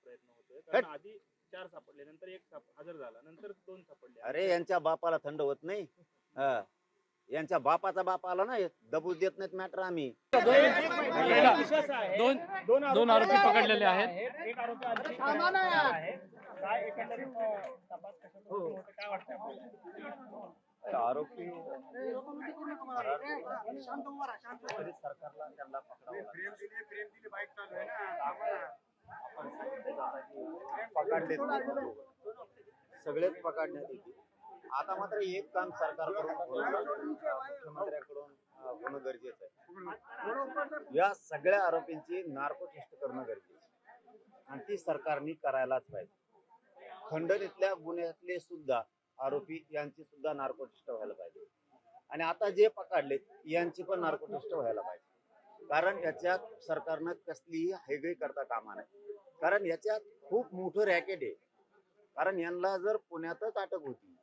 प्रयत्न होतोय, कारण आधी 4 सापडले, नंतर 1 हजर झाला, नंतर 2 सापडले. अरे यांच्या बापाला थंड होत नाही. हा. यांच्या बापाचा बाप आला ना, दबूच देत नाहीत मॅटर आम्ही. दोन आरोपी पकडलेले आहेत. एक आरोपी आणखी आहे. काय एकंदरीत तपास कशाचा होतोय, काय वाटतंय आपल्याला? आरोपी सरकारला त्यांना पकडावं लागेल. सगळेच पकडण्यात येतील. आता मात्र एक काम सरकारकडून मुख्यमंत्र्यांकडून होणं गरजेचं आहे. या सगळ्या आरोपींची नार्को टेस्ट करणं गरजेचं आहे आणि ती सरकारने करायलाच पाहिजे. खंडणीतल्या गुन्ह्यातले सुद्धा आरोपी यांची सुद्धा नार्को टेस्ट व्हायला पाहिजे आणि आता जे पकडले यांची पण नार्को टेस्ट व्हायला पाहिजे. कारण याच्यात सरकारनं कसलीही हेगई करता कामा नये. कारण याच्यात खूप मोठं रॅकेट आहे. कारण यांना जर पुण्यातच अटक होती,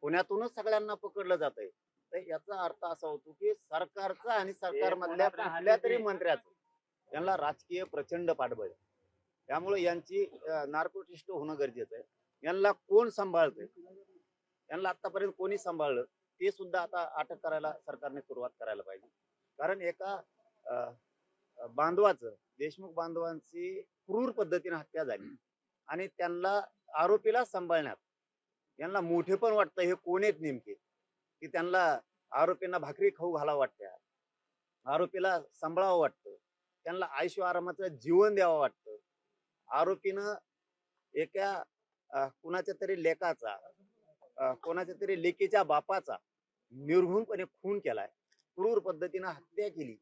पुण्यातूनच सगळ्यांना पकडलं जात आहे, तर याचा अर्थ असा होतो की सरकारचा आणि सरकारमधल्या कुठल्या तरी मंत्र्याचं यांना राजकीय प्रचंड पाठबळ. त्यामुळे यांची नार्को टेस्ट होणं गरजेचं आहे. यांना कोण सांभाळतंय, यांना आतापर्यंत कोणी सांभाळलं ते सुद्धा आता अटक करायला सरकारने सुरुवात करायला पाहिजे. कारण एका बांधवाचं, देशमुख बांधवांची क्रूर पद्धतीने हत्या झाली आणि त्यांना आरोपीला सांभाळण्यात यांना मोठे पण वाटतं. हे कोण आहेत नेमके की त्यांना आरोपींना भाकरी खाऊ घालावं वाटतं, आरोपीला सांभाळावं वाटतं, त्यांना आयुष्य आरामाचं जीवन द्यावं वाटतं. आरोपीनं एका कुणाच्या तरी लेकाचा, कोणाच्या तरी लेकीच्या बापाचा निर्घृणपणे खून केलाय, क्रूर पद्धतीनं हत्या केली.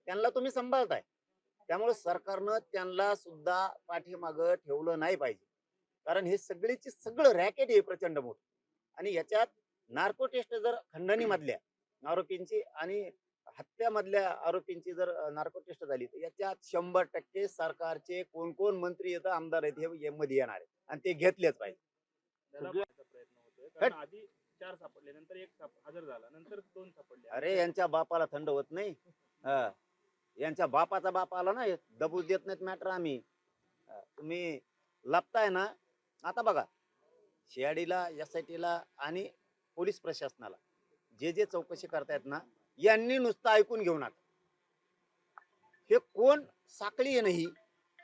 त्यांना तुम्ही सांभाळताय. त्यामुळे सरकारनं त्यांना सुद्धा पाठीमागं ठेवलं नाही पाहिजे. कारण हे सगळीची सगळं रॅकेट आहे प्रचंड मोठं आणि याच्यात नार्को टेस्ट जर खंडणी मधल्या आरोपींची आणि हत्यामधल्या आरोपींची जर नार्को टेस्ट झाली तर याच्यात 100% सरकारचे कोण कोण मंत्री येतं, आमदार आहेत हे मध्ये येणार आहे आणि ते घेतलेच पाहिजे. प्रयत्न होतोय, कारण आधी 4 सापडले, नंतर 1 हजर झाला, नंतर 2 सापडले. अरे यांच्या बापाला थंड होत नाही. हा. यांच्या बापाचा बाप आला ना, दबूच देत नाहीत मॅटर आम्ही. तुम्ही लपताय ना. आता बघा, सीआयडीला, एसआयटीला आणि पोलीस प्रशासनाला जे जे चौकशी करतायत ना, यांनी नुसतं ऐकून घेऊ नका. हे कोण साखळी आहे नाही,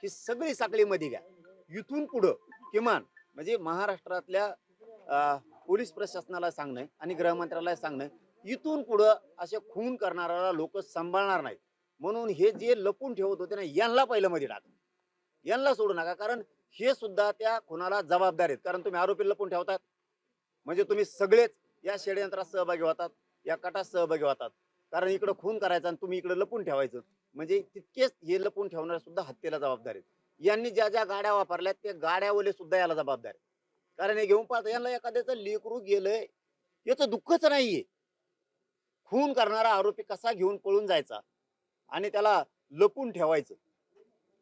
ही सगळी साखळी मध्ये घ्या. इथून पुढं किमान म्हणजे महाराष्ट्रातल्या पोलीस प्रशासनाला सांगणं आणि गृहमंत्र्याला सांगणं, इथून पुढं असे खून करणाऱ्याला लोक सांभाळणार नाहीत. म्हणून हे जे लपून ठेवत होते ना, यांना पहिलं मध्ये टाका, यांना सोडू नका. कारण हे सुद्धा त्या खुनाला जबाबदार आहेत. कारण तुम्ही आरोपी लपून ठेवतात म्हणजे तुम्ही सगळेच या षडयंत्रात सहभागी होतात, या कटात सहभागी होतात. कारण इकडं खून करायचा आणि तुम्ही इकडे लपून ठेवायचं, म्हणजे तितकेच हे लपून ठेवणारे सुद्धा हत्येला जबाबदार आहेत. यांनी ज्या ज्या गाड्या वापरल्या ते गाड्यावाले सुद्धा याला जबाबदार आहेत. कारण हे घेऊन पाहता, यांना एखाद्याचं लेकरू गेलंय याचं दुःखच नाहीये. खून करणारा आरोपी कसा घेऊन पळून जायचा आणि त्याला लपून ठेवायचं,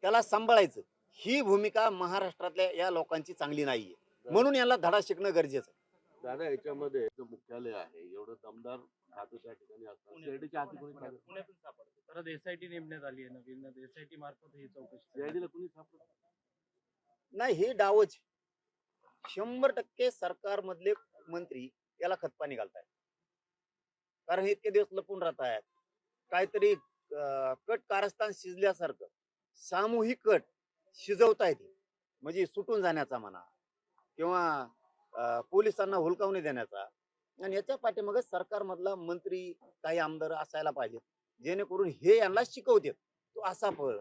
त्याला सांभाळायचं, ही भूमिका महाराष्ट्रातल्या या लोकांची चांगली नाहीये. म्हणून याला धडा शिकणं गरजेचं आहे. दादा, याच्यामध्ये मुख्यालय आहे, एवढं दमदार खातं त्या ठिकाणी असतात, सीआयडीच्या हाती कोणी पुण्यातून सापडते. परत एसआयटी नेमण्यात आली आहे नवीन, एसआयटी मार्फत ही चौकशी. सीआयडीला कोणी सापडत नाही, हे डावच 100% सरकार मधले मंत्री याला खतपाणी घालतायत. कारण हे इतके दिवस लपून राहत आहेत. काहीतरी कट कारस्थान शिजल्यासारखं सामूहिक कट शिजवतायत, म्हणजे सुटून जाण्याचा म्हणा किंवा पोलिसांना हुलकावणी देण्याचा. आणि याच्या पाठीमागे सरकार मधला मंत्री, काही आमदार असायला पाहिजेत, जेणेकरून हे यांना शिकवतात, तू असा पळ,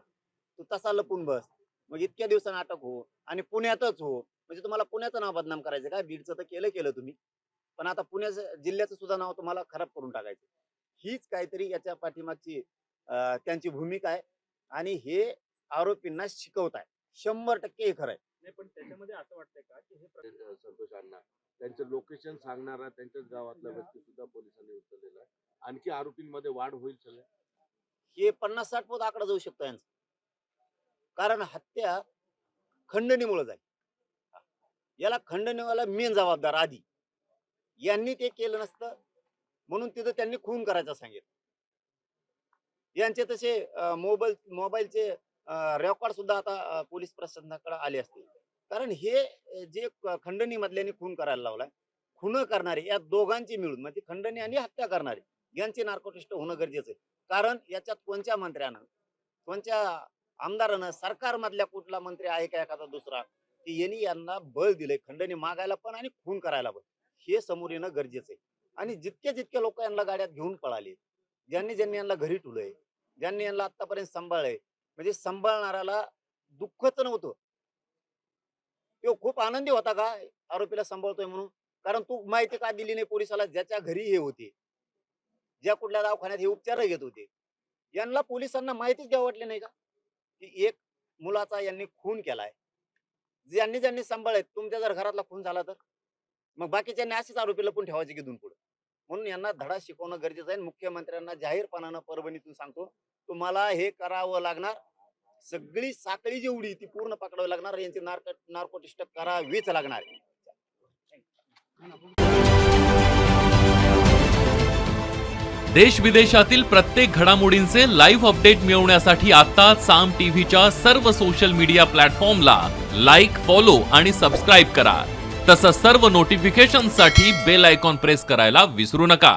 तू तसा लपून बस, मग इतक्या दिवसांना अटक हो आणि पुण्यातच हो. म्हणजे तुम्हाला पुण्याचं नाव बदनाम करायचं का? बीडचं तर केलं तुम्ही, पण आता पुण्याचं जिल्ह्याचं सुद्धा नाव तुम्हाला खराब करून टाकायचं. हीच काहीतरी याच्या पाठीमागची त्यांची भूमिका आहे आणि हे आरोपींना शिकवताय. 100% हे खरं आहे. नाही, पण त्याच्यामध्ये असं वाटतंय का की हे संतोष अण्णा, त्यांचं लोकेशन सांगणारा त्यांच्याच गावातला व्यक्ती सुद्धा पोलिसांनी उचललेला आहे. आणखी आरोपींमध्ये वाढ होईल सगळ्या? हे 50-60 पद आकडा जाऊ शकतो यांचा. कारण हत्या खंडणीमुळे झाली. याला खंडणीवाला मेन जबाबदार आधी. यांनी ते केलं नसतं म्हणून तिथं त्यांनी खून करायचा सांगितलं. यांचे तसे मोबाईलचे रेकॉर्ड सुद्धा आता पोलीस प्रशासनाकडे आले असतील. कारण हे जे खंडणी मधल्याने खून करायला लावलाय, खून करणारे या दोघांची मिळून म्हणजे खंडणी आणि हत्या करणारे यांचे नार्कोटिस्ट होणं गरजेचं आहे. कारण याच्यात कोणत्या मंत्र्यानं, कोणत्या आमदारानं, सरकारमधल्या कुठला मंत्री आहे का एखादा दुसरा की यांनी यांना बळ दिलंय खंडणी मागायला पण आणि खून करायला पण, हे समोर येणं गरजेचं आहे. आणि जितके लोक यांना गाड्यात घेऊन पळाले, ज्यांनी ज्यांनी यांना घरी ठेवलंय, ज्यांनी यांना आतापर्यंत सांभाळलंय, म्हणजे सांभाळणाऱ्याला दुःखच नव्हतं. तो खूप आनंदी होता का आरोपीला सांभाळतोय म्हणून? कारण तू माहिती का दिली नाही पोलिसाला, ज्याच्या घरी हे होते, ज्या कुठल्या दवाखान्यात हे उपचार घेत होते, यांना पोलिसांना माहितीच द्यावं वाटली नाही का की एक मुलाचा यांनी खून केलाय. ज्यांनी ज्यांनी सांभाळत, तुमच्या जर घरातला खून झाला तर मग बाकीच्यांनी असेच आरोपी लपून ठेवायचे की पुढे. म्हणून यांना धडा शिकवणं गरजेचं आहे. मुख्यमंत्र्यांना जाहीरपणानं परभणीतून सांगतो, तुम्हाला हे करावं लागणार. सगळी साखळी जेवढी ती पूर्ण पकडावी लागणार, यांची नार्कोटिस्ट करावीच लागणार. देश विदेशातील प्रत्येक घडामोडींचे लाईव्ह अपडेट मिळवण्यासाठी आता साम टीव्हीच्या सर्व सोशल मीडिया प्लॅटफॉर्मला लाईक, फॉलो आणि सबस्क्राईब करा. तसंच सर्व नोटिफिकेशनसाठी बेल आयकॉन प्रेस करायला विसरू नका.